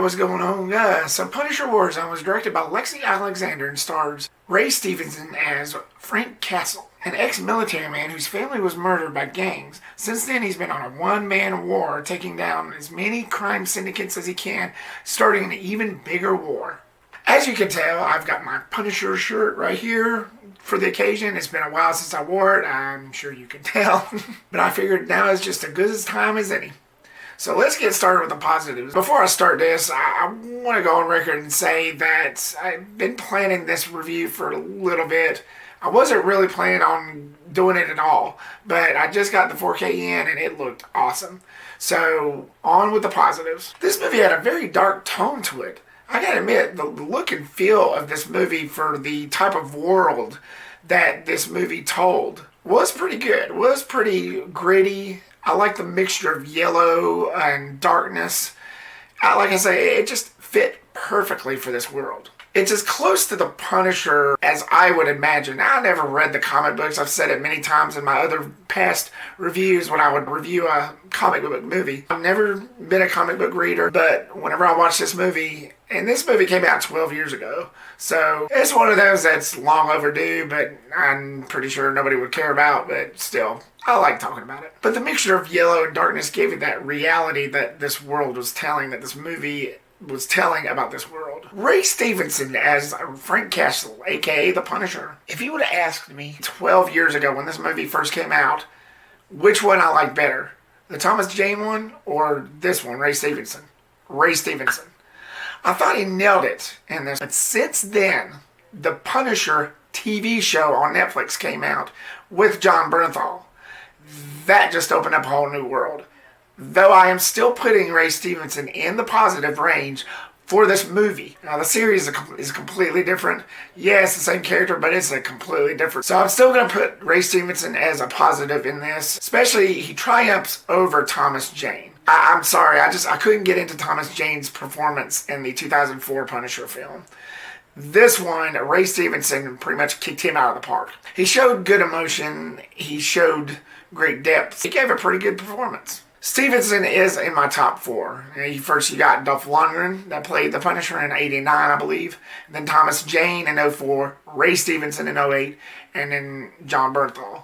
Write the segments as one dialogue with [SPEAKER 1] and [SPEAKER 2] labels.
[SPEAKER 1] what's going on? So Punisher Warzone was directed by Lexi Alexander and stars Ray Stevenson as Frank Castle, an ex-military man whose family was murdered by gangs. Since then, he's been on a one-man war, taking down as many crime syndicates as he can, starting an even bigger war. As you can tell, I've got my Punisher shirt right here for the occasion. It's been a while since I wore it, I'm sure you can tell. But I figured now is just as good a time as any. So let's get started with the positives. Before I start this, I want to go on record and say that I've been planning this review for a little bit. I wasn't really planning on doing it at all, but I just got the 4K in and it looked awesome. So on with the positives. This movie had a very dark tone to it. I gotta admit, the look and feel of this movie for the type of world that this movie told was pretty good. Was pretty gritty. I like the mixture of yellow and darkness. Like I say, it just fit perfectly for this world. It's as close to the Punisher as I would imagine. I never read the comic books. I've said it many times in my other past reviews when I would review a comic book movie. I've never been a comic book reader, but whenever I watch this movie, and this movie came out 12 years ago, so it's one of those that's long overdue, but I'm pretty sure nobody would care about, but still, I like talking about it. But the mixture of yellow and darkness gave it that reality that this world was telling, that this movie was telling about this world. Ray Stevenson as Frank Castle, aka the Punisher. If you would have asked me 12 years ago when this movie first came out, which one I like better, the Thomas Jane one or this one, Ray Stevenson? Ray Stevenson. I thought he nailed it in this. But since then, the Punisher TV show on Netflix came out with Jon Bernthal. That just opened up a whole new world. Though I am still putting Ray Stevenson in the positive range for this movie. Now the series is completely different. Yeah, it's the same character, but it's a completely different. So I'm still going to put Ray Stevenson as a positive in this. Especially he triumphs over Thomas Jane. I'm sorry, I couldn't get into Thomas Jane's performance in the 2004 Punisher film. This one, Ray Stevenson pretty much kicked him out of the park. He showed good emotion. He showed great depth. He gave a pretty good performance. Stevenson is in my top four. First you got Dolph Lundgren that played the Punisher in 89, I believe. And then Thomas Jane in 04, Ray Stevenson in 08, and then Jon Bernthal.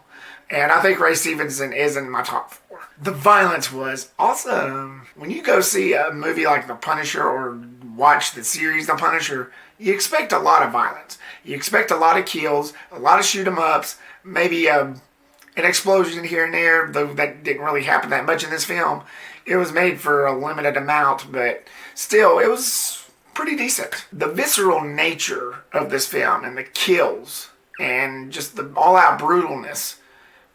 [SPEAKER 1] And I think Ray Stevenson is in my top four. The violence was awesome. When you go see a movie like The Punisher or watch the series The Punisher, you expect a lot of violence. You expect a lot of kills, a lot of shoot-em-ups, maybe an explosion here and there, though that didn't really happen that much in this film. It was made for a limited amount, but still, it was pretty decent. The visceral nature of this film and the kills and just the all-out brutalness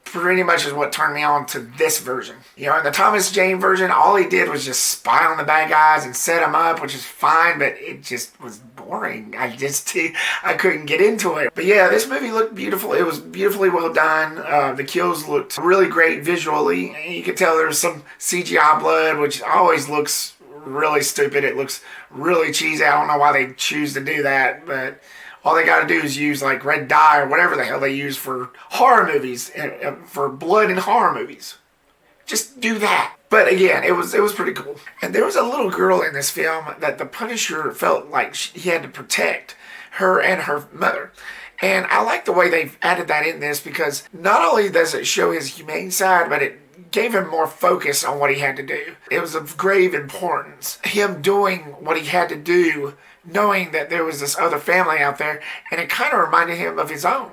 [SPEAKER 1] pretty much is what turned me on to this version. You know, in the Thomas Jane version, all he did was just spy on the bad guys and set them up, which is fine, but it just was boring. I couldn't get into it. But yeah, this movie looked beautiful. It was beautifully well done. The kills looked really great visually. You could tell there was some CGI blood, which always looks really stupid. It looks really cheesy. I don't know why they choose to do that, but all they got to do is use like red dye or whatever the hell they use for horror movies, for blood in horror movies. Just do that. But again, it was pretty cool. And there was a little girl in this film that the Punisher felt like he had to protect, her and her mother. And I like the way they've added that in this, because not only does it show his humane side, but it gave him more focus on what he had to do. It was of grave importance. Him doing what he had to do, knowing that there was this other family out there, and it kind of reminded him of his own.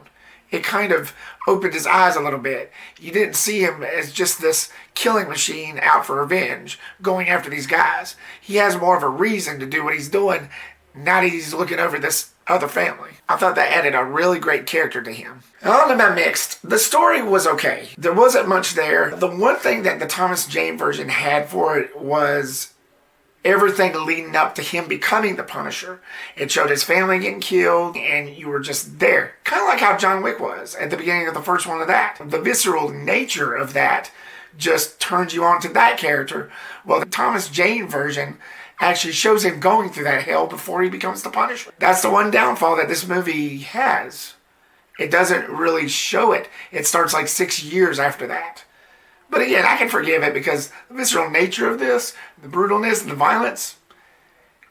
[SPEAKER 1] It kind of opened his eyes a little bit. You didn't see him as just this killing machine out for revenge, going after these guys. He has more of a reason to do what he's doing now that he's looking over this other family. I thought that added a really great character to him. On to my mixed. The story was okay. There wasn't much there. The one thing that the Thomas Jane version had for it was everything leading up to him becoming the Punisher. It showed his family getting killed, and you were just there. Kind of like how John Wick was at the beginning of the first one of that. The visceral nature of that just turns you on to that character. Well, the Thomas Jane version actually shows him going through that hell before he becomes the Punisher. That's the one downfall that this movie has. It doesn't really show it. It starts like 6 years after that. But again, I can forgive it because the visceral nature of this, the brutalness and the violence,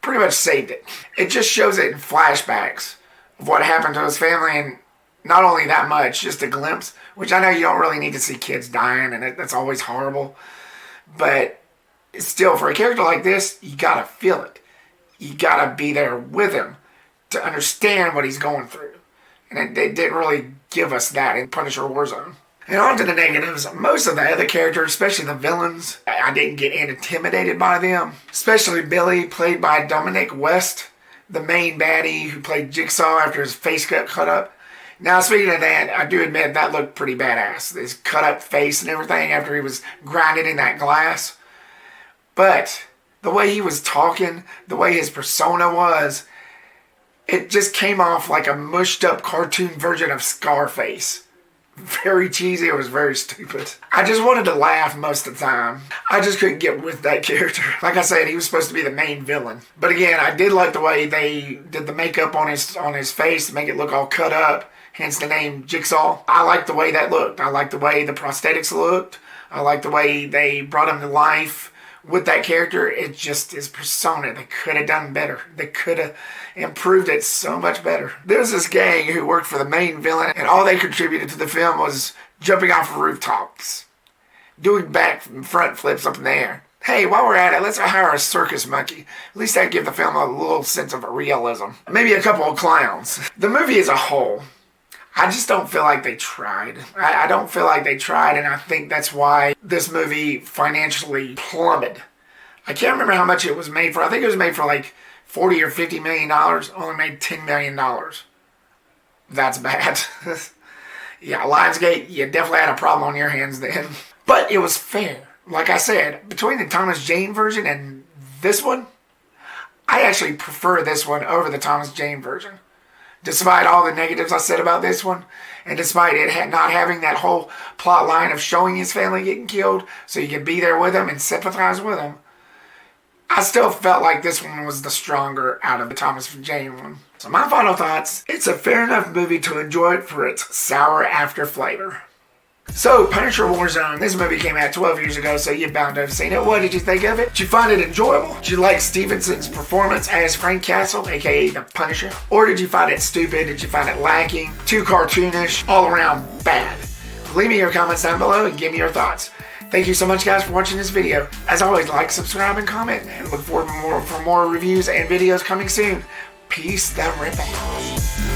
[SPEAKER 1] pretty much saved it. It just shows it in flashbacks of what happened to his family, and not only that much, just a glimpse, which I know you don't really need to see kids dying, and that's always horrible. But still, for a character like this, you gotta feel it. You gotta be there with him to understand what he's going through. And they didn't really give us that in Punisher Warzone. And on to the negatives. Most of the other characters, especially the villains, I didn't get intimidated by them. Especially Billy, played by Dominic West, the main baddie who played Jigsaw after his face got cut up. Now, speaking of that, I do admit that looked pretty badass. His cut up face and everything after he was grinded in that glass. But the way he was talking, the way his persona was, it just came off like a mushed up cartoon version of Scarface. Very cheesy. It was very stupid. I just wanted to laugh most of the time. I just couldn't get with that character. Like I said, he was supposed to be the main villain. But again, I did like the way they did the makeup on his face to make it look all cut up. Hence the name Jigsaw. I liked the way that looked. I liked the way the prosthetics looked. I liked the way they brought him to life with that character. It just his persona. They could have done better. They could have improved it so much better. There's this gang who worked for the main villain, and all they contributed to the film was jumping off of rooftops, doing back and front flips up in the air. Hey, while we're at it, let's hire a circus monkey. At least that'd give the film a little sense of realism. Maybe a couple of clowns. The movie as a whole, I just don't feel like they tried. I don't feel like they tried, and I think that's why this movie financially plummeted. I can't remember how much it was made for. I think it was made for like $40 or $50 million. Only made $10 million. That's bad. Yeah, Lionsgate, you definitely had a problem on your hands then. But it was fair. Like I said, between the Thomas Jane version and this one, I actually prefer this one over the Thomas Jane version. Despite all the negatives I said about this one, and despite it not having that whole plot line of showing his family getting killed so you could be there with him and sympathize with him, I still felt like this one was the stronger out of the Thomas Jane one. So my final thoughts, it's a fair enough movie to enjoy it for its sour after flavor. So, Punisher Warzone, this movie came out 12 years ago, so you're bound to have seen it. What did you think of it? Did you find it enjoyable? Did you like Stevenson's performance as Frank Castle, aka the Punisher? Or did you find it stupid? Did you find it lacking? Too cartoonish? All around bad? Leave me your comments down below and give me your thoughts. Thank you so much, guys, for watching this video. As always, like, subscribe, and comment, and look forward for more reviews and videos coming soon. Peace the rip out.